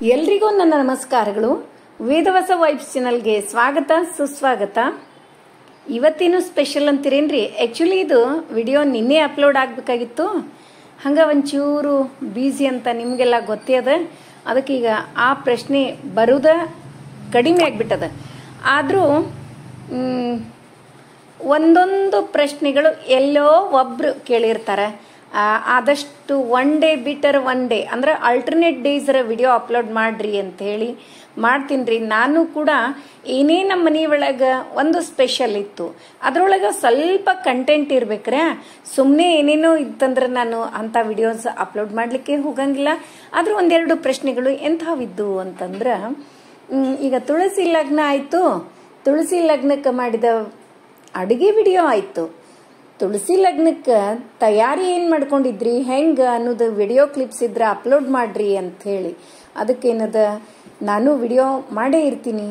ಎಲ್ರಿಗೂ ನನ್ನ ನಮಸ್ಕಾರಗಳು. ವೇದವಸ ವೈಬ್ಸ್ ಚಾನಲ್ಗೆ ಸ್ವಾಗತ ಸುಸ್ವಾಗತ. ಇವತ್ತಿನ ಸ್ಪೆಷಲ್ ಅಂತೀರೇನ್ರಿ? ಆ್ಯಕ್ಚುಲಿ ಇದು ವಿಡಿಯೋ ನಿನ್ನೆ ಅಪ್ಲೋಡ್ ಆಗಬೇಕಾಗಿತ್ತು, ಹಂಗೆ ಒಂಚೂರು ಬ್ಯುಸಿ ಅಂತ ನಿಮಗೆಲ್ಲ ಗೊತ್ತೇ ಅದ. ಅದಕ್ಕೀಗ ಆ ಪ್ರಶ್ನೆ ಬರುವುದ ಕಡಿಮೆ ಆಗಿಬಿಟ್ಟದ. ಆದರೂ ಒಂದೊಂದು ಪ್ರಶ್ನೆಗಳು ಎಲ್ಲೋ ಒಬ್ಬರು ಕೇಳಿರ್ತಾರೆ. ಆದಷ್ಟು one day bitter one day ಅಂದ್ರೆ ಆಲ್ಟರ್ನೇಟ್ ಡೇಸ್ರ ವಿಡಿಯೋ ಅಪ್ಲೋಡ್ ಮಾಡ್ರಿ ಅಂತ ಹೇಳಿ ಮಾಡ್ತೀನಿ ರೀ. ನಾನು ಕೂಡ ಏನೇ ನಮ್ಮ ಮನೆ ಒಳಗೆ ಒಂದು ಸ್ಪೆಷಲ್ ಇತ್ತು, ಅದರೊಳಗೆ ಸ್ವಲ್ಪ ಕಂಟೆಂಟ್ ಇರ್ಬೇಕ್ರೆ. ಸುಮ್ಮನೆ ಏನೇನೋ ಇತ್ತಂದ್ರೆ ನಾನು ಅಂಥ ವಿಡಿಯೋಸ್ ಅಪ್ಲೋಡ್ ಮಾಡಲಿಕ್ಕೆ ಹೋಗಂಗಿಲ್ಲ. ಆದರೂ ಒಂದೆರಡು ಪ್ರಶ್ನೆಗಳು ಎಂಥವಿದ್ದು ಅಂತಂದ್ರೆ, ಈಗ ತುಳಸಿ ಲಗ್ನ ಆಯಿತು, ತುಳಸಿ ಲಗ್ನಕ್ಕೆ ಮಾಡಿದ ಅಡುಗೆ ವಿಡಿಯೋ ಆಯಿತು, ತುಳಸಿ ಲಗ್ನಕ್ಕೆ ತಯಾರಿ ಏನು ಮಾಡ್ಕೊಂಡಿದ್ರಿ ಹೆಂಗೆ ಅನ್ನೋದು ವಿಡಿಯೋ ಕ್ಲಿಪ್ಸ್ ಇದ್ರೆ ಅಪ್ಲೋಡ್ ಮಾಡ್ರಿ ಅಂತ ಹೇಳಿ ಅದಕ್ಕೇನದ ನಾನು ವಿಡಿಯೋ ಮಾಡೇ ಇರ್ತೀನಿ,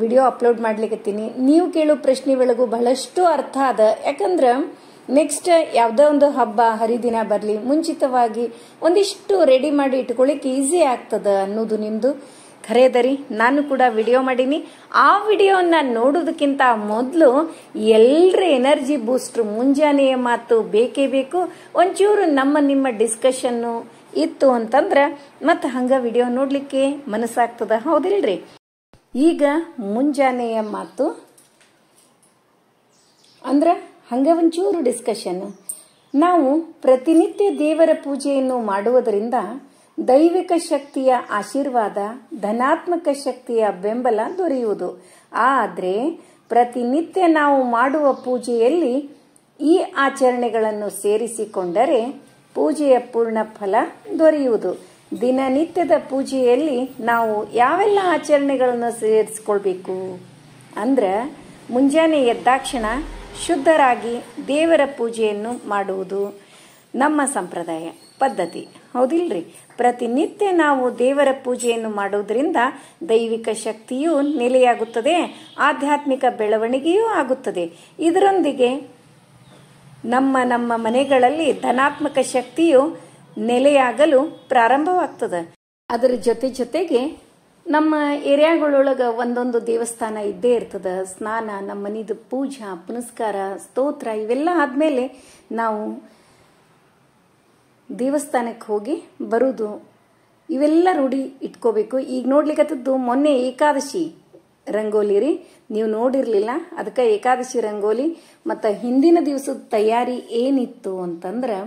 ವಿಡಿಯೋ ಅಪ್ಲೋಡ್ ಮಾಡ್ಲಿಕ್ಕತ್ತೀನಿ. ನೀವು ಕೇಳೋ ಪ್ರಶ್ನೆ ಒಳಗೂ ಬಹಳಷ್ಟು ಅರ್ಥ ಅದ. ಯಾಕಂದ್ರೆ ನೆಕ್ಸ್ಟ್ ಯಾವುದೋ ಒಂದು ಹಬ್ಬ ಹರಿದಿನ ಬರಲಿ ಮುಂಚಿತವಾಗಿ ಒಂದಿಷ್ಟು ರೆಡಿ ಮಾಡಿ ಇಟ್ಕೊಳ್ಳಿಕ್ಕೆ ಈಸಿ ಆಗ್ತದ ಅನ್ನೋದು ನಿಮ್ಮದು ಖರೇದರಿ. ನಾನು ಕೂಡ ವಿಡಿಯೋ ಮಾಡೀನಿ. ಆ ವಿಡಿಯೋನ ನೋಡೋದಕ್ಕಿಂತ ಮೊದಲು ಎಲ್ಲರ ಎನರ್ಜಿ ಬೂಸ್ಟ್ರು ಮುಂಜಾನೆಯ ಮಾತು ಬೇಕೇ ಬೇಕು. ಒಂಚೂರು ನಿಮ್ಮ ಡಿಸ್ಕಷನ್ನು ಇತ್ತು ಅಂತಂದ್ರೆ ಮತ್ತೆ ಹಂಗ ವಿಡಿಯೋ ನೋಡ್ಲಿಕ್ಕೆ ಮನಸ್ಸಾಗ್ತದ, ಹೌದಿಲ್ರಿ? ಈಗ ಮುಂಜಾನೆಯ ಮಾತು ಅಂದ್ರೆ ಹಂಗ ಒಂಚೂರು ಡಿಸ್ಕಷನ್. ನಾವು ಪ್ರತಿನಿತ್ಯ ದೇವರ ಪೂಜೆಯನ್ನು ಮಾಡುವುದರಿಂದ ದೈವಿಕ ಶಕ್ತಿಯ ಆಶೀರ್ವಾದ, ಧನಾತ್ಮಕ ಶಕ್ತಿಯ ಬೆಂಬಲ ದೊರೆಯುವುದು. ಆದರೆ ಪ್ರತಿನಿತ್ಯ ನಾವು ಮಾಡುವ ಪೂಜೆಯಲ್ಲಿ ಈ ಆಚರಣೆಗಳನ್ನು ಸೇರಿಸಿಕೊಂಡರೆ ಪೂಜೆಯ ಪೂರ್ಣ ಫಲ ದೊರೆಯುವುದು. ದಿನನಿತ್ಯದ ಪೂಜೆಯಲ್ಲಿ ನಾವು ಯಾವೆಲ್ಲ ಆಚರಣೆಗಳನ್ನು ಸೇರಿಸ್ಕೊಳ್ಬೇಕು ಅಂದ್ರೆ, ಮುಂಜಾನೆ ಎದ್ದಾಕ್ಷಣ ಶುದ್ಧರಾಗಿ ದೇವರ ಪೂಜೆಯನ್ನು ಮಾಡುವುದು ನಮ್ಮ ಸಂಪ್ರದಾಯ ಪದ್ಧತಿ, ಹೌದಿಲ್ರಿ? ಪ್ರತಿನಿತ್ಯ ನಾವು ದೇವರ ಪೂಜೆಯನ್ನು ಮಾಡುವುದರಿಂದ ದೈವಿಕ ಶಕ್ತಿಯೂ ನೆಲೆಯಾಗುತ್ತದೆ, ಆಧ್ಯಾತ್ಮಿಕ ಬೆಳವಣಿಗೆಯೂ ಆಗುತ್ತದೆ. ಇದರೊಂದಿಗೆ ನಮ್ಮ ಮನೆಗಳಲ್ಲಿ ಧನಾತ್ಮಕ ಶಕ್ತಿಯು ನೆಲೆಯಾಗಲು ಪ್ರಾರಂಭವಾಗ್ತದೆ. ಅದರ ಜೊತೆಗೆ ನಮ್ಮ ಏರಿಯಾಗಳೊಳಗೆ ಒಂದೊಂದು ದೇವಸ್ಥಾನ ಇದ್ದೇ ಇರ್ತದ. ಸ್ನಾನ, ನಮ್ಮ ಮನೆದು ಪೂಜಾ ಪುನಸ್ಕಾರ, ಸ್ತೋತ್ರ ಇವೆಲ್ಲ ಆದ್ಮೇಲೆ ನಾವು ದೇವಸ್ಥಾನಕ್ಕೆ ಹೋಗಿ ಬರುವುದು, ಇವೆಲ್ಲ ರೂಢಿ ಇಟ್ಕೋಬೇಕು. ಈಗ ನೋಡ್ಲಿಕ್ಕತ್ತದ್ದು ಮೊನ್ನೆ ಏಕಾದಶಿ ರಂಗೋಲಿ ರೀ, ನೀವು ನೋಡಿರ್ಲಿಲ್ಲ, ಅದಕ್ಕೆ ಏಕಾದಶಿ ರಂಗೋಲಿ. ಮತ್ತು ಹಿಂದಿನ ದಿವಸದ ತಯಾರಿ ಏನಿತ್ತು ಅಂತಂದ್ರೆ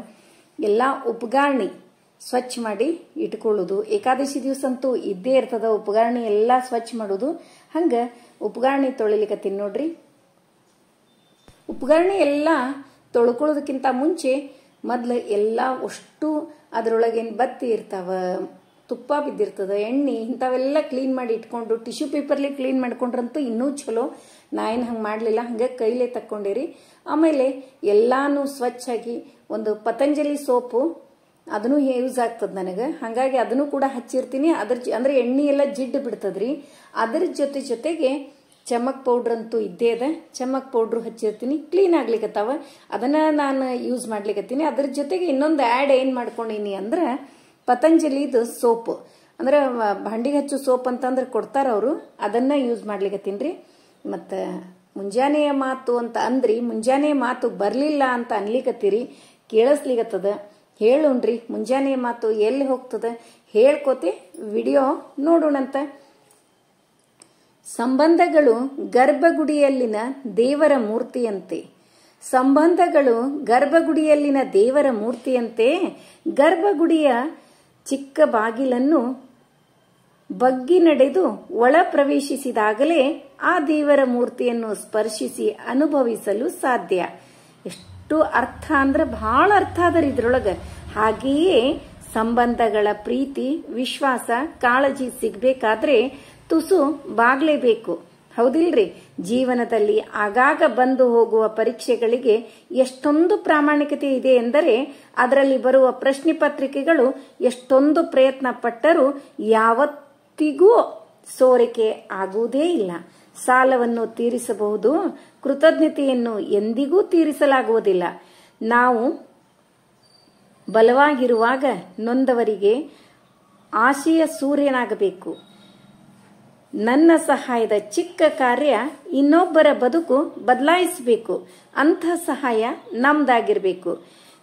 ಎಲ್ಲ ಉಪಗಾರಣಿ ಸ್ವಚ್ಛ ಮಾಡಿ ಇಟ್ಕೊಳ್ಳೋದು. ಏಕಾದಶಿ ದಿವಸ ಅಂತೂ ಇದ್ದೇ ಇರ್ತದ ಉಪಗಾರಣಿ ಎಲ್ಲ ಸ್ವಚ್ಛ ಮಾಡೋದು. ಹಂಗೆ ಉಪಗಾರಣಿ ತೊಳಿಲಿಕ್ಕತ್ತೀನಿ ನೋಡ್ರಿ. ಉಪಗಾರಣಿ ಎಲ್ಲ ತೊಳ್ಕೊಳ್ಳೋದಕ್ಕಿಂತ ಮುಂಚೆ ಮೊದ್ಲು ಎಲ್ಲ ಅಷ್ಟು ಅದರೊಳಗೇನು ಬತ್ತಿ ಇರ್ತಾವ, ತುಪ್ಪ ಬಿದ್ದಿರ್ತದ, ಎಣ್ಣೆ ಇಂಥವೆಲ್ಲ ಕ್ಲೀನ್ ಮಾಡಿ ಇಟ್ಕೊಂಡು ಟಿಶ್ಯೂ ಪೇಪರ್ಲಿ ಕ್ಲೀನ್ ಮಾಡ್ಕೊಂಡ್ರಂತೂ ಇನ್ನೂ ಚಲೋ. ನಾ ಏನು ಹಂಗೆ ಮಾಡಲಿಲ್ಲ, ಹಂಗೆ ಕೈಲೇ ತಕ್ಕೊಂಡಿರಿ. ಆಮೇಲೆ ಎಲ್ಲಾನು ಸ್ವಚ್ಛಾಗಿ ಒಂದು ಪತಂಜಲಿ ಸೋಪು, ಅದನ್ನು ಯೂಸ್ ಆಗ್ತದ ನನಗೆ, ಹಾಗಾಗಿ ಅದನ್ನು ಕೂಡ ಹಚ್ಚಿರ್ತೀನಿ. ಅಂದ್ರೆ ಎಣ್ಣೆ ಎಲ್ಲ ಜಿಡ್ಡು ಬಿಡ್ತದ್ರಿ. ಅದರ ಜೊತೆಗೆ ಚಮಕ್ ಪೌಡ್ರ್ ಅಂತೂ ಇದ್ದೇ ಅದ, ಚಮಕ್ ಪೌಡ್ರು ಹಚ್ಚಿರ್ತೀನಿ. ಕ್ಲೀನ್ ಆಗ್ಲಿಕ್ಕತ್ತಾವ, ಅದನ್ನ ನಾನು ಯೂಸ್ ಮಾಡ್ಲಿಕ್ಕತ್ತೀನಿ. ಅದ್ರ ಜೊತೆಗೆ ಇನ್ನೊಂದು ಆ್ಯಡ್ ಏನು ಮಾಡ್ಕೊಂಡೀನಿ ಅಂದ್ರೆ ಪತಂಜಲಿದು ಸೋಪ್, ಅಂದ್ರೆ ಭಾಂಡಿಗೆ ಹಚ್ಚು ಸೋಪ್ ಅಂತಂದ್ರೆ ಕೊಡ್ತಾರ ಅವರು, ಅದನ್ನ ಯೂಸ್ ಮಾಡ್ಲಿಕ್ಕತ್ತೀನಿ ರೀ. ಮತ್ತು ಮುಂಜಾನೆಯ ಮಾತು ಅಂತ ಅಂದ್ರಿ, ಮುಂಜಾನೆಯ ಮಾತು ಬರಲಿಲ್ಲ ಅಂತ ಅನ್ಲಿಕ್ಕತ್ತೀರಿ, ಕೇಳಿಸ್ಲಿಕ್ಕತ್ತದ. ಹೇಳೋಣ್ರಿ ಮುಂಜಾನೆಯ ಮಾತು ಎಲ್ಲಿ ಹೋಗ್ತದ ಹೇಳ್ಕೋತೆ ವಿಡಿಯೋ ನೋಡೋಣಂತ. ಸಂಬಂಧಗಳು ಗರ್ಭಗುಡಿಯಲ್ಲಿನ ದೇವರ ಮೂರ್ತಿಯಂತೆ, ಸಂಬಂಧಗಳು ಗರ್ಭಗುಡಿಯಲ್ಲಿನ ದೇವರ ಮೂರ್ತಿಯಂತೆ. ಗರ್ಭಗುಡಿಯ ಚಿಕ್ಕ ಬಾಗಿಲನ್ನು ಬಗ್ಗಿ ನಡೆದು ಒಳ ಪ್ರವೇಶಿಸಿದಾಗಲೇ ಆ ದೇವರ ಮೂರ್ತಿಯನ್ನು ಸ್ಪರ್ಶಿಸಿ ಅನುಭವಿಸಲು ಸಾಧ್ಯ. ಎಷ್ಟು ಅರ್ಥ ಅಂದ್ರೆ ಬಹಳ ಅರ್ಥ ಅದರ ಇದ್ರೊಳಗೆ. ಹಾಗೆಯೇ ಸಂಬಂಧಗಳ ಪ್ರೀತಿ, ವಿಶ್ವಾಸ, ಕಾಳಜಿ ಸಿಗ್ಬೇಕಾದ್ರೆ ತುಸು ಬಾಗ್ಲೇಬೇಕು, ಹೌದಿಲ್ರಿ? ಜೀವನದಲ್ಲಿ ಆಗಾಗ ಬಂದು ಹೋಗುವ ಪರೀಕ್ಷೆಗಳಿಗೆ ಎಷ್ಟೊಂದು ಪ್ರಾಮಾಣಿಕತೆ ಇದೆ ಎಂದರೆ ಅದರಲ್ಲಿ ಬರುವ ಪ್ರಶ್ನೆ ಪತ್ರಿಕೆಗಳು ಎಷ್ಟೊಂದು ಪ್ರಯತ್ನ ಪಟ್ಟರೂ ಯಾವತ್ತಿಗೂ ಸೋರಿಕೆ ಆಗುವುದೇ ಇಲ್ಲ. ಸಾಲವನ್ನು ತೀರಿಸಬಹುದು, ಕೃತಜ್ಞತೆಯನ್ನು ಎಂದಿಗೂ ತೀರಿಸಲಾಗುವುದಿಲ್ಲ. ನಾವು ಬಲವಾಗಿರುವಾಗ ನೊಂದವರಿಗೆ ಆಶೆಯ ಸೂರ್ಯನಾಗಬೇಕು. ನನ್ನ ಸಹಾಯದ ಚಿಕ್ಕ ಕಾರ್ಯ ಇನ್ನೊಬ್ಬರ ಬದುಕು ಬದಲಾಯಿಸಬೇಕು. ಅಂಥ ಸಹಾಯ ನಮ್ದಾಗಿರ್ಬೇಕು.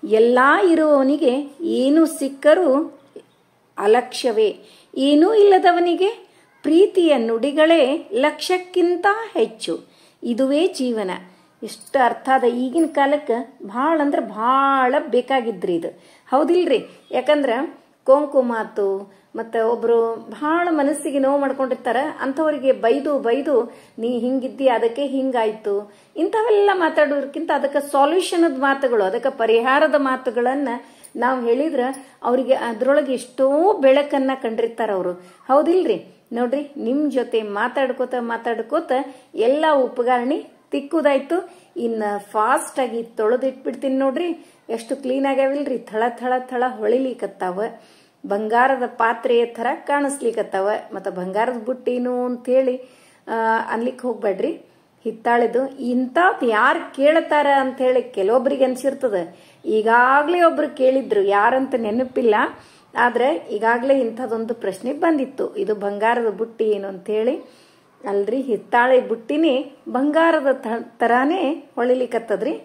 ಎಲ್ಲ ಇರುವವನಿಗೆ ಏನು ಸಿಕ್ಕರೂ ಅಲಕ್ಷ್ಯವೇ, ಏನೂ ಇಲ್ಲದವನಿಗೆ ಪ್ರೀತಿಯ ನುಡಿಗಳೇ ಲಕ್ಷ್ಯಕ್ಕಿಂತ ಹೆಚ್ಚು. ಇದುವೇ ಜೀವನ. ಎಷ್ಟು ಅರ್ಥ ಅದ. ಈಗಿನ ಕಾಲಕ್ಕೆ ಭಾಳ ಅಂದ್ರೆ ಭಾಳ ಬೇಕಾಗಿದ್ರಿ ಇದು, ಹೌದಿಲ್ರಿ? ಯಾಕಂದ್ರೆ ಕೊಂಕು ಮಾತು ಮತ್ತು ಒಬ್ಬರು ಭಾಳ ಮನಸ್ಸಿಗೆ ನೋವು ಮಾಡ್ಕೊಂಡಿರ್ತಾರೆ. ಅಂಥವ್ರಿಗೆ ಬೈದು ನೀ ಹಿಂಗಿದ್ದಿ, ಅದಕ್ಕೆ ಹಿಂಗಾಯ್ತು, ಇಂಥವೆಲ್ಲ ಮಾತಾಡೋದಕ್ಕಿಂತ ಅದಕ್ಕೆ ಸಾಲ್ಯೂಷನದ ಮಾತುಗಳು, ಅದಕ್ಕೆ ಪರಿಹಾರದ ಮಾತುಗಳನ್ನು ನಾವು ಹೇಳಿದ್ರೆ ಅವರಿಗೆ ಅದರೊಳಗೆ ಎಷ್ಟೋ ಬೆಳಕನ್ನು ಕಂಡಿರ್ತಾರೆ ಅವರು, ಹೌದಿಲ್ರಿ? ನೋಡ್ರಿ, ನಿಮ್ಮ ಜೊತೆ ಮಾತಾಡ್ಕೋತ ಎಲ್ಲ ಉಪಕರಣಿ ತಿಕ್ಕುದಾಯ್ತು. ಇನ್ನು ಫಾಸ್ಟಾಗಿ ತೊಳೆದಿಟ್ಬಿಡ್ತೀನಿ ನೋಡ್ರಿ. ಎಷ್ಟು ಕ್ಲೀನ್ ಆಗ್ಯಾವಿಲ್ರಿ, ಥಳ ಥಳ ಥಳ ಹೊಳಿಲಿಕತ್ತಾವ. ಬಂಗಾರದ ಪಾತ್ರೆಯ ಥರ ಕಾಣಿಸ್ಲಿಕತ್ತಾವ. ಮತ್ತು ಬಂಗಾರದ ಬುಟ್ಟಿನು ಅಂತೇಳಿ ಅನ್ಲಿಕ್ಕೆ ಹೋಗ್ಬೇಡ್ರಿ. ಹಿತ್ತಾಳಿದು ಇಂಥದ್ದು ಯಾರು ಕೇಳ್ತಾರ ಅಂಥೇಳಿ ಕೆಲವೊಬ್ರಿಗೆ ಅನ್ಸಿರ್ತದ. ಈಗಾಗಲೇ ಒಬ್ರು ಕೇಳಿದ್ರು, ಯಾರಂತ ನೆನಪಿಲ್ಲ, ಆದ್ರೆ ಈಗಾಗಲೇ ಇಂಥದ್ದೊಂದು ಪ್ರಶ್ನೆ ಬಂದಿತ್ತು, ಇದು ಬಂಗಾರದ ಬುಟ್ಟಿ ಏನು ಅಂತೇಳಿ. ಅಲ್ರಿ, ಹಿತ್ತಾಳೆ ಬುಟ್ಟಿನೇ ಬಂಗಾರದ ತರಾನೇ ಹೊಳಿಲಿಕತ್ತದ್ರಿ.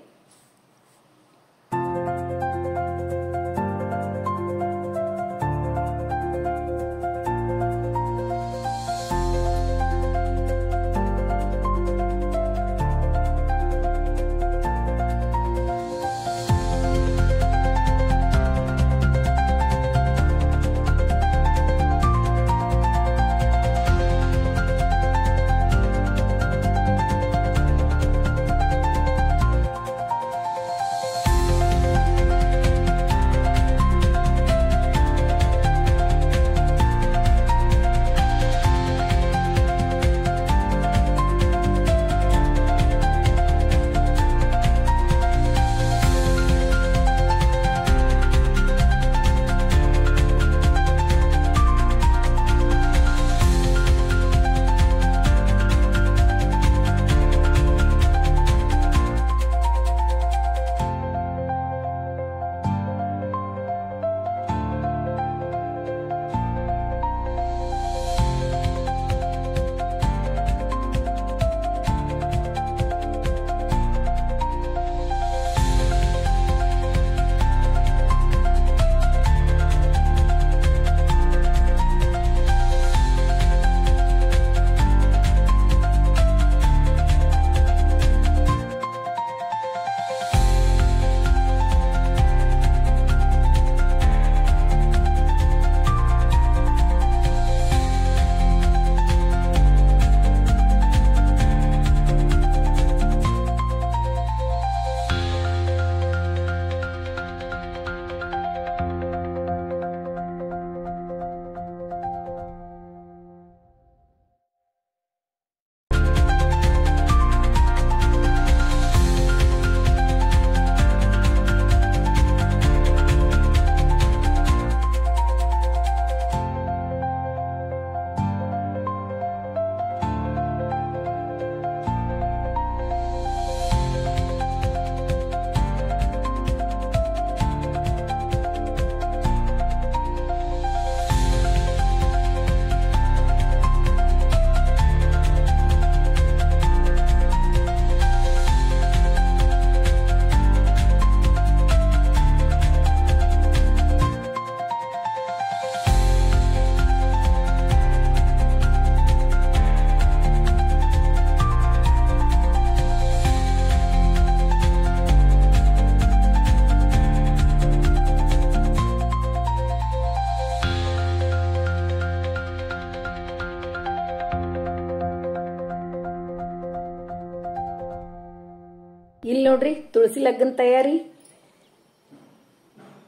ಇಲ್ಲಿ ನೋಡ್ರಿ ತುಳಸಿ ಲಗ್ನ ತಯಾರಿ.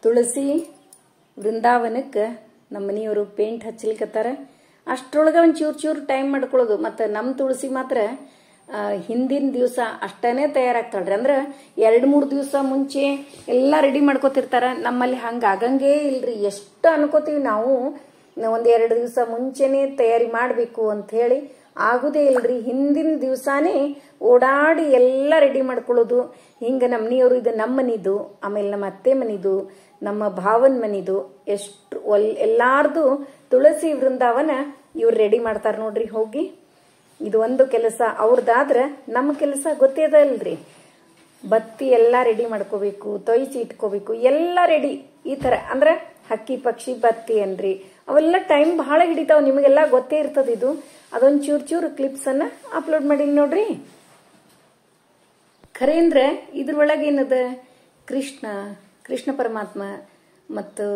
ತುಳಸಿ ವೃಂದಾವನಕ್ಕೆ ನಮ್ಮ ಮನೆಯವರು ಪೇಂಟ್ ಹಚ್ಚಲಿಕತ್ತಾರ. ಅಷ್ಟರೊಳಗೆ ಒಂದು ಚೂರು ಟೈಮ್ ಮಾಡ್ಕೊಳ್ಳೋದು. ಮತ್ತು ನಮ್ಮ ತುಳಸಿ ಮಾತ್ರ ಹಿಂದಿನ ದಿವಸ ಅಷ್ಟೇ ತಯಾರಾಗ್ತಾಳ್ರಿ. ಅಂದ್ರೆ 2-3 ದಿವಸ ಮುಂಚೆ ಎಲ್ಲ ರೆಡಿ ಮಾಡ್ಕೋತಿರ್ತಾರ. ನಮ್ಮಲ್ಲಿ ಹಂಗೆ ಆಗಂಗೇ ಇಲ್ರಿ. ಎಷ್ಟು ಅನ್ಕೋತೀವಿ ನಾವು 1-2 ದಿವಸ ಮುಂಚೆನೆ ತಯಾರಿ ಮಾಡಬೇಕು ಅಂತ ಹೇಳಿ. ಆಗುದೇ ಇಲ್ರಿ. ಹಿಂದಿನ ದಿವಸಾನೇ ಓಡಾಡಿ ಎಲ್ಲ ರೆಡಿ ಮಾಡ್ಕೊಳ್ಳೋದು. ಹಿಂಗ ನಮ್ಮ ಮನೆಯವರು ಇದು ನಮ್ಮ ಮನಿದು, ಆಮೇಲೆ ನಮ್ಮ ಅತ್ತೆ ಮನಿದು, ನಮ್ಮ ಭಾವನ ಮನಿದು, ಎಷ್ಟು ಎಲ್ಲಾರ್ದು ತುಳಸಿ ವೃಂದಾವನ ಇವ್ರು ರೆಡಿ ಮಾಡ್ತಾರ ನೋಡ್ರಿ. ಹೋಗಿ ಇದು ಒಂದು ಕೆಲಸ ಅವ್ರದಾದ್ರ ನಮ್ಮ ಕೆಲಸ ಗೊತ್ತೇ ಅಲ್ರಿ. ಬತ್ತಿ ಎಲ್ಲ ರೆಡಿ ಮಾಡ್ಕೋಬೇಕು, ತೊಯ್ಸಿ ಇಟ್ಕೋಬೇಕು, ಎಲ್ಲ ರೆಡಿ. ಈ ತರ ಅಂದ್ರೆ ಹಕ್ಕಿ ಪಕ್ಷಿ ಬತ್ತಿ ಅನ್ರಿ, ಅವೆಲ್ಲ ಟೈಮ್ ಬಹಳ ಹಿಡಿತಾವ. ನಿಮಗೆಲ್ಲ ಗೊತ್ತೇ ಇರ್ತದ. ಇದು ಅದೊಂದು ಚೂರು ಕ್ಲಿಪ್ಸ್ ಅನ್ನ ಅಪ್ಲೋಡ್ ಮಾಡೀನಿ ನೋಡ್ರಿ. ಖರೇಂದ್ರ ಇದ್ರೊಳಗೆ ಏನದ, ಕೃಷ್ಣ ಪರಮಾತ್ಮ ಮತ್ತು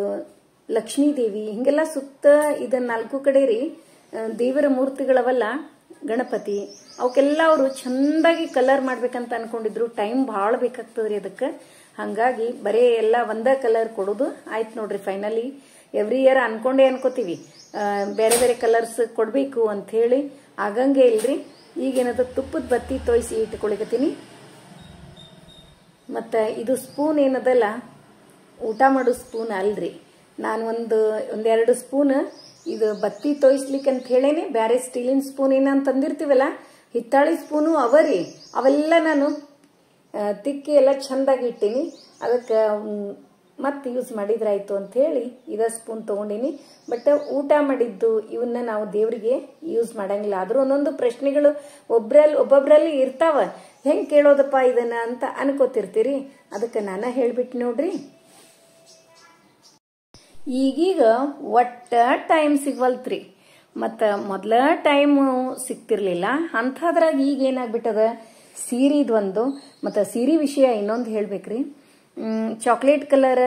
ಲಕ್ಷ್ಮೀ ದೇವಿ ಹಿಂಗೆಲ್ಲ ಸುತ್ತ ಇದ 4 ಕಡೆ ರೀ ದೇವರ ಮೂರ್ತಿಗಳವಲ್ಲ, ಗಣಪತಿ, ಅವಕ್ಕೆಲ್ಲ ಅವರು ಚಂದಾಗಿ ಕಲರ್ ಮಾಡ್ಬೇಕಂತ ಅನ್ಕೊಂಡಿದ್ರು. ಟೈಮ್ ಬಹಳ ಬೇಕಾಗ್ತದ್ರಿ ಅದಕ್ಕೆ. ಹಂಗಾಗಿ ಬರೇ ಎಲ್ಲ ಒಂದ ಕಲರ್ ಕೊಡೋದು ಆಯ್ತು ನೋಡ್ರಿ. ಫೈನಲಿ ಎವ್ರಿ ಇಯರ್ ಅನ್ಕೋತೀವಿ ಬೇರೆ ಬೇರೆ ಕಲರ್ಸ್ ಕೊಡ್ಬೇಕು ಅಂತ ಹೇಳಿ, ಆಗಂಗೆ ಇಲ್ರಿ. ಈಗೇನದ ತುಪ್ಪದ ಬತ್ತಿ ತೊಯ್ಸಿ ಇಟ್ಕೊಳಿಕತ್ತೀನಿ. ಮತ್ತ ಇದು ಸ್ಪೂನ್ ಏನದಲ್ಲ, ಊಟ ಮಾಡೋ ಸ್ಪೂನ್ ಅಲ್ರಿ. ನಾನು ಒಂದೆರಡು ಸ್ಪೂನ್ ಇದು ಬತ್ತಿ ತೊಯ್ಸ್ಲಿಕ್ಕೆ ಅಂತ ಹೇಳೇನೆ ಬ್ಯಾರೆ ಸ್ಟೀಲಿನ ಸ್ಪೂನ್ ಏನ ತಂದಿರ್ತೀವಲ್ಲ, ಹಿತ್ತಾಳಿ ಸ್ಪೂನು ಅವರಿ, ಅವೆಲ್ಲ ನಾನು ತಿಕ್ಕಿ ಎಲ್ಲ ಚಂದಾಗಿ ಇಟ್ಟೀನಿ. ಅದಕ್ಕೆ ಮತ್ತೆ ಯೂಸ್ ಮಾಡಿದ್ರಾಯ್ತು ಅಂತ ಹೇಳಿ ಇದ ಸ್ಪೂನ್ ತಗೊಂಡಿನಿ. ಬಟ್ ಊಟ ಮಾಡಿದ್ದು ಇವನ್ನ ನಾವು ದೇವರಿಗೆ ಯೂಸ್ ಮಾಡಂಗಿಲ್ಲ. ಆದ್ರೂ ಒಂದೊಂದು ಪ್ರಶ್ನೆಗಳು ಒಬ್ಬೊಬ್ರಲ್ಲಿ ಇರ್ತಾವ. ಹೆಂಗ್ ಕೇಳೋದಪ್ಪ ಇದನ್ನ ಅಂತ ಅನ್ಕೋತಿರ್ತೀರಿ. ಅದಕ್ಕೆ ನಾನ ಹೇಳ್ಬಿಟ್ಟು ನೋಡ್ರಿ. ಈಗೀಗ ಒಟ್ಟ ಟೈಮ್ ಸಿಗ್ವಲ್ತ್ರಿ. ಮತ್ತ ಮೊದ್ಲ ಟೈಮ್ ಸಿಕ್ತಿರ್ಲಿಲ್ಲ. ಅಂಥದ್ರಾಗ ಈಗ ಏನಾಗ್ಬಿಟ್ಟದ, ಸೀರಿದೊಂದು ಮತ್ತ ಸೀರೆ ವಿಷಯ ಇನ್ನೊಂದು ಹೇಳ್ಬೇಕ್ರಿ. ಚಾಕ್ಲೇಟ್ ಕಲರ್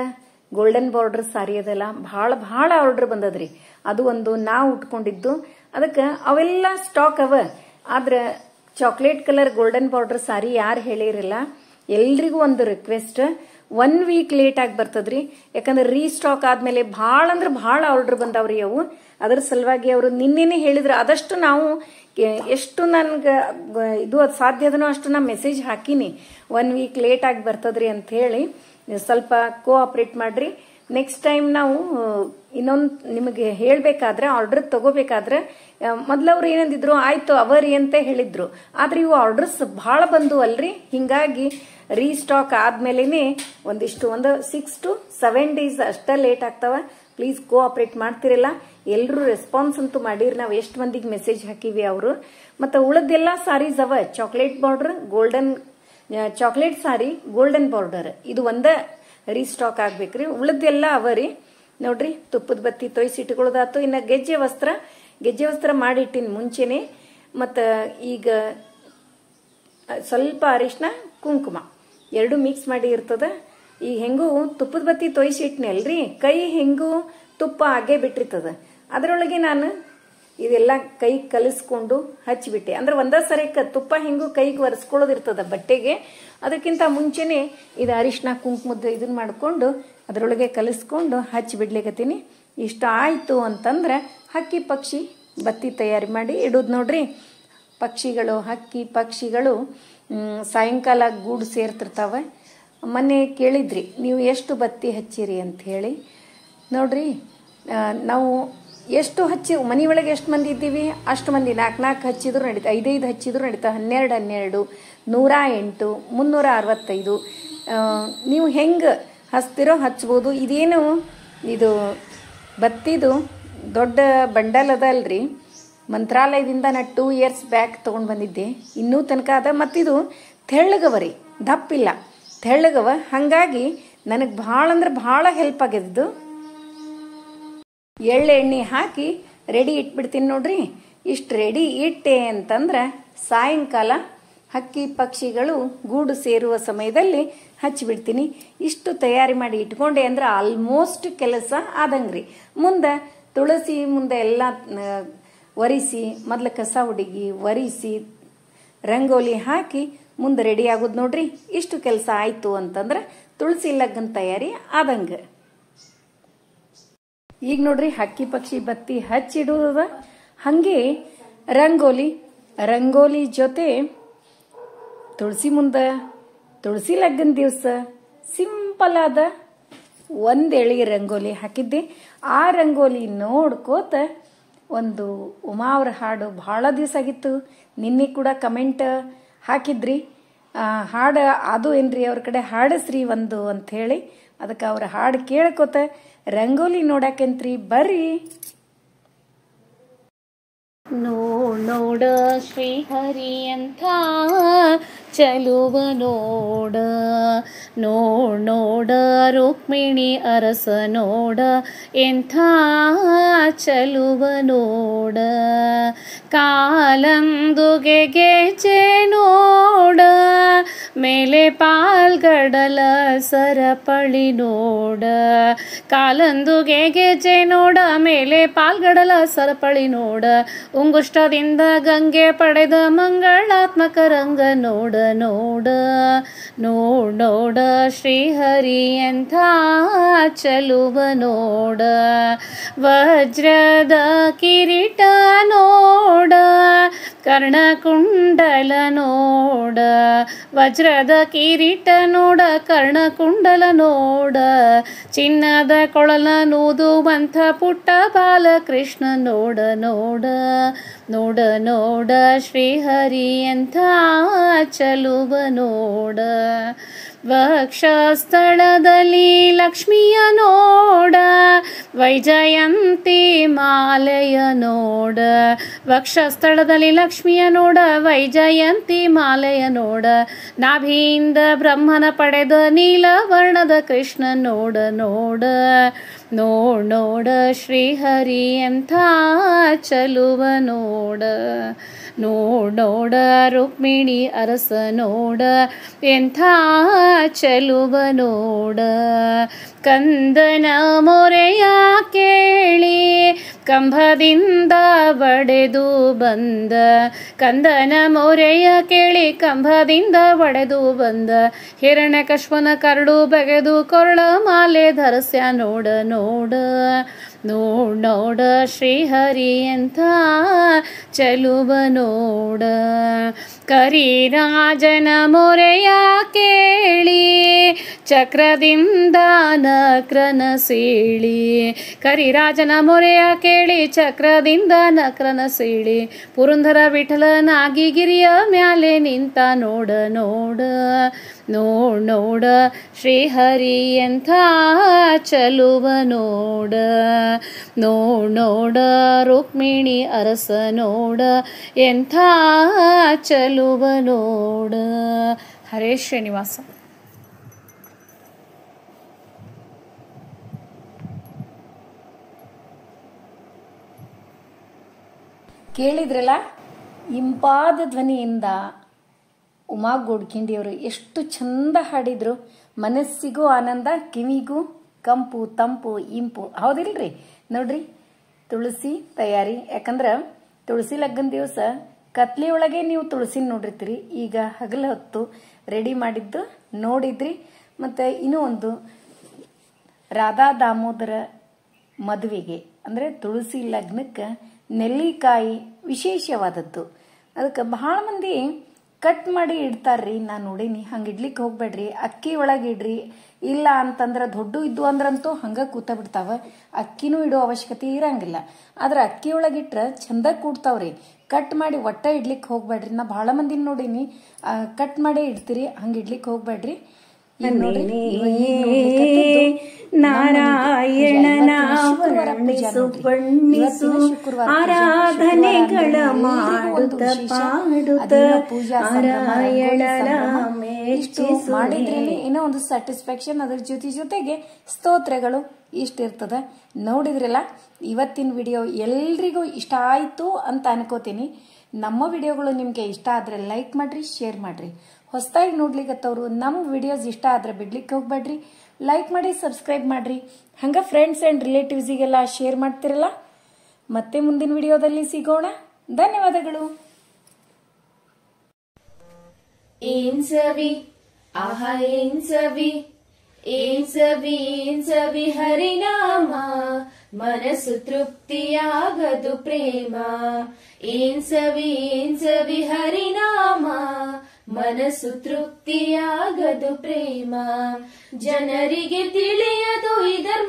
ಗೋಲ್ಡನ್ ಬಾರ್ಡರ್ ಸಾರಿ ಅದೆಲ್ಲ ಬಹಳ ಆರ್ಡರ್ ಬಂದದ್ರಿ. ಅದು ಒಂದು ನಾವು ಉಟ್ಕೊಂಡಿದ್ದು. ಅದಕ್ಕೆ ಅವೆಲ್ಲ ಸ್ಟಾಕ್ ಅವ. ಆದ್ರೆ ಚಾಕ್ಲೇಟ್ ಕಲರ್ ಗೋಲ್ಡನ್ ಬಾರ್ಡರ್ ಸಾರಿ ಯಾರು ಹೇಳಿರಲ್ಲ, ಎಲ್ರಿಗೂ ಒಂದು ರಿಕ್ವೆಸ್ಟ್, 1 ವೀಕ್ ಲೇಟ್ ಆಗಿ ಬರ್ತದ್ರಿ. ಯಾಕಂದ್ರೆ ರೀಸ್ಟಾಕ್ ಆದ್ಮೇಲೆ ಬಹಳ ಆರ್ಡರ್ ಬಂದಾವ್ರಿ ಅವು. ಅದ್ರ ಸಲುವಾಗಿ ಅವರು ನಿನ್ನೆನೆ ಹೇಳಿದ್ರು. ಆದಷ್ಟು ನಾವು ಎಷ್ಟು ನನ್ಗೆ ಇದು ಸಾಧ್ಯದನೋ ಅಷ್ಟು ನಾ ಮೆಸೇಜ್ ಹಾಕಿನಿ, 1 ವೀಕ್ ಲೇಟ್ ಆಗಿ ಬರ್ತದ್ರಿ ಅಂತ ಹೇಳಿ. ಸ್ವಲ್ಪ ಕೋಆಪರೇಟ್ ಮಾಡ್ರಿ. ನೆಕ್ಸ್ಟ್ ಟೈಮ್ ನಾವು ಇನ್ನೊಂದು ನಿಮಗೆ ಹೇಳ್ಬೇಕಾದ್ರೆ, ಆರ್ಡರ್ ತಗೋಬೇಕಾದ್ರೆ ಮೊದ್ಲವ್ರು ಏನಂದಿದ್ರು, ಆಯ್ತು ಅವರಿ ಅಂತ ಹೇಳಿದ್ರು. ಆದ್ರೆ ಇವು ಆರ್ಡರ್ಸ್ ಬಹಳ ಬಂದು ಅಲ್ರಿ. ಹಿಂಗಾಗಿ ರೀಸ್ಟಾಕ್ ಆದ್ಮೇಲೆನೆ ಒಂದು 6 to 7 ಡೇಸ್ ಅಷ್ಟ ಲೇಟ್ ಆಗ್ತಾವ. ಪ್ಲೀಸ್ ಕೋಆಪರೇಟ್ ಮಾಡ್ತಿರಲ್ಲ. ಎಲ್ರು ರೆಸ್ಪಾನ್ಸ್ ಅಂತೂ ಮಾಡಿರಿ. ನಾವು ಎಷ್ಟು ಮಂದಿಗೆ ಮೆಸೇಜ್ ಹಾಕಿವಿ ಅವರು. ಮತ್ತೆ ಉಳದೆಲ್ಲ ಸಾರೀಸ್ ಅವ, ಚಾಕ್ಲೇಟ್ ಬಾರ್ಡರ್ ಚಾಕ್ಲೇಟ್ ಸಾರಿ ಗೋಲ್ಡನ್ ಬಾರ್ಡರ್, ಇದು ಒಂದ ರೀಸ್ಟಾಕ್ ಆಗ್ಬೇಕ್ರಿ. ಉಳದೆಲ್ಲ ಅವರಿ ನೋಡ್ರಿ. ತುಪ್ಪದ ಬತ್ತಿ ತೊಯ್ಸಿ ಇಟ್ಕೊಳ್ಳೋದಾತು. ಇನ್ನ ಗೆಜ್ಜೆ ವಸ್ತ್ರ ಮಾಡಿಟ್ಟಿನ ಮುಂಚೆನೆ. ಮತ್ತ ಈಗ ಸ್ವಲ್ಪ ಅರಿಶಿನ ಕುಂಕುಮ ಎರಡು ಮಿಕ್ಸ್ ಮಾಡಿ ಇರ್ತದ. ಈಗ ಹೆಂಗೂ ತುಪ್ಪದ ಬತ್ತಿ ತೊಯ್ಸಿ ಇಟ್ನಿ ಅಲ್ರಿ, ಕೈ ಹೆಂಗೂ ತುಪ್ಪ ಆಗೇ ಬಿಟ್ಟಿರ್ತದ. ಅದರೊಳಗೆ ನಾನು ಇದೆಲ್ಲ ಕೈ ಕಲಿಸ್ಕೊಂಡು ಹಚ್ಚಿಬಿಟ್ಟೆ. ಅಂದ್ರೆ ಒಂದ ಸರಿ ತುಪ್ಪ ಹೆಂಗೂ ಕೈಗೆ ಒರೆಸ್ಕೊಳ್ಳೋದಿರ್ತದ ಬಟ್ಟೆಗೆ. ಅದಕ್ಕಿಂತ ಮುಂಚೆನೆ ಇದು ಅರಿಶಿನ ಕುಂಕುಮದ ಇದನ್ನ ಮಾಡ್ಕೊಂಡು ಅದರೊಳಗೆ ಕಲಿಸ್ಕೊಂಡು ಹಚ್ಚಿಬಿಡ್ಲಿಕತ್ತೀನಿ. ಇಷ್ಟ ಆಯ್ತು ಅಂತಂದ್ರೆ ಹಕ್ಕಿ ಪಕ್ಷಿ ಬತ್ತಿ ತಯಾರಿ ಮಾಡಿ ಇಡುದು ನೋಡ್ರಿ. ಹಕ್ಕಿ ಪಕ್ಷಿಗಳು ಸಾಯಂಕಾಲ ಗೂಡು ಸೇರ್ತಿರ್ತಾವ. ಮೊನ್ನೆ ಕೇಳಿದ್ರಿ ನೀವು ಎಷ್ಟು ಬತ್ತಿ ಹಚ್ಚಿರಿ ಅಂತ ಹೇಳಿ. ನೋಡ್ರಿ, ನಾವು ಎಷ್ಟು ಮನಿ ಒಳಗೆ ಎಷ್ಟು ಮಂದಿ ಇದ್ದೀವಿ ಅಷ್ಟು ಮಂದಿ 4 ಹಚ್ಚಿದ್ರು ನಡೀತಾ, 5 ಹಚ್ಚಿದ್ರು ನಡೀತಾ, 12 108 365 ನೀವು ಹೆಂಗೆ ಹಚ್ತಿರೋ ಹಚ್ಬೋದು. ಇದೇನು ಇದು ಬತ್ತಿದು ದೊಡ್ಡ ಬಂಡಲ್ ಅದ ಅಲ್ರಿ, ಮಂತ್ರಾಲಯದಿಂದ ನಾ 2 years ಬ್ಯಾಕ್ ತಗೊಂಡ್ ಬಂದಿದ್ದೆ. ಇನ್ನೂ ತನಕ ಅದ. ಮತ್ತಿದು ತೆಳ್ಳಗವರಿ, ದಪ್ಪಿಲ್ಲ, ತೆಳ್ಳಗವ. ಹಂಗಾಗಿ ನನಗೆ ಬಹಳ ಹೆಲ್ಪ್ ಆಗಿದ್ದು. ಎಳ್ಳೆಣ್ಣೆ ಹಾಕಿ ರೆಡಿ ಇಟ್ಬಿಡ್ತೀನಿ ನೋಡ್ರಿ. ಇಷ್ಟು ರೆಡಿ ಇಟ್ಟೆ ಅಂತಂದ್ರೆ ಸಾಯಂಕಾಲ ಹಕ್ಕಿ ಪಕ್ಷಿಗಳು ಗೂಡು ಸೇರುವ ಸಮಯದಲ್ಲಿ ಹಚ್ಚಿಬಿಡ್ತೀನಿ. ಇಷ್ಟು ತಯಾರಿ ಮಾಡಿ ಇಟ್ಕೊಂಡೆ ಅಂದ್ರೆ ಆಲ್ಮೋಸ್ಟ್ ಕೆಲಸ ಆದಂಗ್ರಿ. ಮುಂದೆ ತುಳಸಿ ಮುಂದೆ ಎಲ್ಲ ಒರಿಸಿ, ಮೊದ್ಲು ಕಸ ಹುಡುಗಿ ಒರಿಸಿ ರಂಗೋಲಿ ಹಾಕಿ ಮುಂದೆ ರೆಡಿ ಆಗೋದು ನೋಡ್ರಿ. ಇಷ್ಟು ಕೆಲಸ ಆಯ್ತು ಅಂತಂದ್ರೆ ತುಳಸಿ ಲಗ್ನ ತಯಾರಿ ಆದಂಗ. ಈಗ ನೋಡ್ರಿ ಹಕ್ಕಿ ಪಕ್ಷಿ ಬತ್ತಿ ಹಚ್ಚಿಡುವುದ. ಹಂಗೆ ರಂಗೋಲಿ ಜೊತೆ ತುಳಸಿ ಮುಂದ ತುಳಸಿ ಲಗ್ನ ದಿವಸ ಸಿಂಪಲ್ ಆದ ಒಂದ್ ಎಳಿ ರಂಗೋಲಿ ಹಾಕಿದ್ದೆ. ಆ ರಂಗೋಲಿ ನೋಡ್ಕೋತ ಒಂದು ಉಮಾ ಅವ್ರ ಹಾಡು ಭಾಳ ದಿವಸ ಆಗಿತ್ತು. ನಿನ್ನೆ ಕೂಡ ಕಮೆಂಟ್ ಹಾಕಿದ್ರಿ, ಹಾಡು ಅದು ಏನ್ರಿ ಅವ್ರ ಕಡೆ ಹಾಡಿಸ್ರಿ ಒಂದು ಅಂತ ಹೇಳಿ. ಅದಕ್ಕೆ ಅವ್ರ ಹಾಡು ಕೇಳ್ಕೊತ ರಂಗೋಲಿ ನೋಡಾಕಂತ್ರಿ, ಬರ್ರಿ. ನೋಡ ಶ್ರೀಹರಿ ಅಂತ ಚಲುವ ನೋಡ, ನೋಡ ರುಕ್ಮಿಣಿ ಅರಸ ನೋಡ ಎಂಥ ಚಲುವ ನೋಡ, ಕಾಲಂದುಗೆ ಗೆಜೆ ನೋಡ, ಮೇಲೆ ಪಾಲ್ಗಡಲ ಸರಪಳಿ ನೋಡ, ಕಾಲಂದುಗೆ ಗೆಜೆ ನೋಡ, ಮೇಲೆ ಪಾಲ್ಗಡಲ ಸರಪಳಿ ನೋಡ, ಉಂಗುಷ್ಟದಿಂದ ಗಂಗೆ ಪಡೆದ ಮಂಗಳಾತ್ಮಕ ರಂಗ ನೋಡ, ನೋಡ ನೋಡ ಶ್ರೀಹರಿ ಎಂಥ ಚಲುವ ನೋಡ, ವಜ್ರದ ಕಿರೀಟ ನೋಡ, ಕರ್ಣಕುಂಡಲ ನೋಡ, ವಜ್ರದ ಕಿರೀಟ ನೋಡ, ಕರ್ಣಕುಂಡಲ ನೋಡ, ಚಿನ್ನದ ಕೊಳಲ ನೂದುವಂಥ ಪುಟ್ಟ ಬಾಲಕೃಷ್ಣ ನೋಡ, ನೋಡ ನೋಡ ಶ್ರೀಹರಿ ಎಂಥ ಚಲುವ ನೋಡ, ವಕ್ಷಸ್ಥಳದಲ್ಲಿ ಲಕ್ಷ್ಮಿಯ ನೋಡ, ವೈಜಯಂತಿ ಮಾಲೆಯ ನೋಡ, ವಕ್ಷಸ್ಥಳದಲ್ಲಿ ಲಕ್ಷ್ಮಿಯ ನೋಡ, ವೈಜಯಂತಿ ಮಾಲೆಯ ನೋಡ, ನಾಭಿಯಿಂದ ಬ್ರಹ್ಮನ ಪಡೆದ ನೀಲವರ್ಣದ ಕೃಷ್ಣ ನೋಡ, ನೋಡ ನೋಡ ಶ್ರೀಹರಿ ಎಂಥ ಚಲುವ ನೋಡ, ನೋಡ ರುಕ್ಮಿಣಿ ಅರಸ ನೋಡ ಎಂಥ ಚಲುವ ನೋಡ, ಕಂದನ ಮೊರೆಯ ಕೇಳಿ ಕಂಬದಿಂದ ಒಡೆದು ಬಂದ, ಕಂದನ ಮೊರೆಯ ಕೇಳಿ ಕಂಬದಿಂದ ಒಡೆದು ಬಂದ, ಹಿರಣ್ಯಕಶ್ಯಪನ ಕರಡು ಬಗೆದು ಕೊರಳ ಮಾಲೆ ಧರಸ್ಯ ನೋಡ, ನೋಡ ನೋಡ ಶ್ರೀಹರಿ ಎಂಥ ಚಲುವ ನೋಡ, ಕರಿರಾಜನ ಮೊರೆಯ ಕೇಳಿ ಚಕ್ರದಿಂದ ನಕ್ರನ ಸೀಳಿ, ಕರಿರಾಜನ ಮೊರೆಯ ಕೇಳಿ ಚಕ್ರದಿಂದ ನಕ್ರನ ಸೀಳಿ, ಪುರಂದರ ವಿಠಲನಾಗಿ ಗಿರಿಯ ಮ್ಯಾಲೆ ನಿಂತ ನೋಡ, ನೋಡ ನೋಡ ಶ್ರೀಹರಿ ಎಂಥ ಚಲುವ ನೋಡ, ನೋಡ ರುಕ್ಮಿಣಿ ಅರಸ ನೋಡ ಎಂಥ ಚಲುವ ನೋಡ. ಹರೇ ಶ್ರೀನಿವಾಸ. ಕೇಳಿದ್ರಲ್ಲ, ಇಂಪಾದ ಧ್ವನಿಯಿಂದ ಉಮಾ ಗೋಡ್ಖಿಂಡಿಯವರು ಎಷ್ಟು ಚಂದ ಹಾಡಿದ್ರು. ಮನಸ್ಸಿಗೂ ಆನಂದ, ಕಿವಿಗೂ ಕಂಪು ತಂಪು ಇಂಪು, ಹೌದಿಲ್ರಿ? ನೋಡ್ರಿ, ತುಳಸಿ ತಯಾರಿ. ಯಾಕಂದ್ರೆ ತುಳಸಿ ಲಗ್ಗನ ದಿವಸ ಕತ್ಲಿ ಒಳಗೆ ನೀವು ತುಳಸಿನ ನೋಡಿರ್ತೀರಿ. ಈಗ ಹಗಲ ಹೊತ್ತು ರೆಡಿ ಮಾಡಿದ್ದು ನೋಡಿದ್ರಿ. ಮತ್ತು ಇನ್ನೂ ಒಂದು, ರಾಧಾ ದಾಮೋದರ ಮದುವೆಗೆ ಅಂದರೆ ತುಳಸಿ ಲಗ್ನಕ್ಕೆ ನೆಲ್ಲಿಕಾಯಿ ವಿಶೇಷವಾದದ್ದು. ಅದಕ್ಕೆ ಬಹಳ ಮಂದಿ ಕಟ್ ಮಾಡಿ ಇಡ್ತಾರ್ರಿ, ನಾನು ನೋಡೀನಿ. ಹಂಗೆ ಇಡ್ಲಿಕ್ಕೆ ಹೋಗ್ಬೇಡ್ರಿ, ಅಕ್ಕಿ ಒಳಗೆ ಇಡ್ರಿ. ಇಲ್ಲ ಅಂತಂದ್ರೆ ದೊಡ್ಡ ಇದ್ದು ಅಂದ್ರಂತೂ ಹಂಗೆ ಕೂತ ಬಿಡ್ತಾವ. ಅಕ್ಕಿನೂ ಇಡೋ ಅವಶ್ಯಕತೆ ಇರಂಗಿಲ್ಲ. ಆದ್ರೆ ಅಕ್ಕಿ ಒಳಗಿಟ್ರೆ ಚಂದ ಕೂಡ್ತಾವ್ರಿ. ಕಟ್ ಮಾಡಿ ಒಟ್ಟ ಇಡ್ಲಿಕ್ಕೆ ಹೋಗ್ಬೇಡ್ರಿ. ನಾ ಬಹಳ ಮಂದಿನ ನೋಡೀನಿ ಕಟ್ ಮಾಡೇ ಇಡ್ತೀರಿ, ಹಂಗೆ ಇಡ್ಲಿಕ್ಕೆ ಹೋಗ್ಬೇಡ್ರಿ. ನಾರಾಯಣನ ವರ್ಣಿಸು ಬಣ್ಣಿಸು ಆರಾಧನೆಗಳ ಮಾಡುತ್ತ ಪಾಡುತ್ತ ನಾರಾಯಣನ ಮೆಚ್ಚಿಸು. ಮಾಡಿದ್ರೇನೆ ಏನೋ ಒಂದು ಸ್ಯಾಟಿಸ್ಫ್ಯಾಕ್ಷನ್. ಅದ್ರ ಜೊತೆಗೆ ಸ್ತೋತ್ರಗಳು ಇಷ್ಟಿರ್ತದ. ನೋಡಿದ್ರಲ್ಲ, ಇವತ್ತಿನ ವಿಡಿಯೋ ಎಲ್ರಿಗೂ ಇಷ್ಟ ಆಯ್ತು ಅಂತ ಅನ್ಕೋತೀನಿ. ನಮ್ಮ ವಿಡಿಯೋಗಳು ನಿಮ್ಗೆ ಇಷ್ಟ ಆದ್ರೆ ಲೈಕ್ ಮಾಡ್ರಿ, ಶೇರ್ ಮಾಡ್ರಿ. ಹೊಸದಾಗಿ ನೋಡ್ಲಿಕ್ಕತ್ತವ್ರು ನಮ್ಮ ವಿಡಿಯೋಸ್ ಇಷ್ಟ ಆದ್ರೆ ಬಿಡ್ಲಿಕ್ಕೆ ಹೋಗ್ಬೇಡ್ರಿ. ಲೈಕ್ ಮಾಡಿ, ಸಬ್ಸ್ಕ್ರೈಬ್ ಮಾಡ್ರಿ. ಹಂಗ ಫ್ರೆಂಡ್ಸ್ ಅಂಡ್ ರಿಲೇಟಿವ್ಸಿಗೆಲ್ಲ ಶೇರ್ ಮಾಡ್ತಿರಲ್ಲ. ಮತ್ತೆ ಮುಂದಿನ ವಿಡಿಯೋದಲ್ಲಿ ಸಿಗೋಣ. ಧನ್ಯವಾದಗಳು. ಏನ್ ಸವಿ ಆಹಾ ಏನ್ ಸವಿ, ಏನ್ ಸವಿ ಏನ್ ಸವಿ ಹರಿನಾಮ, ಮನಸ್ಸು ತೃಪ್ತಿಯಾಗದು ಪ್ರೇಮ. ಏನ್ ಸವಿ ಹರಿನಾಮ, ಮನಸ್ಸು ತೃಪ್ತಿಯಾಗದು ಪ್ರೇಮ. ಜನರಿಗೆ ತಿಳಿಯದು ಇದರ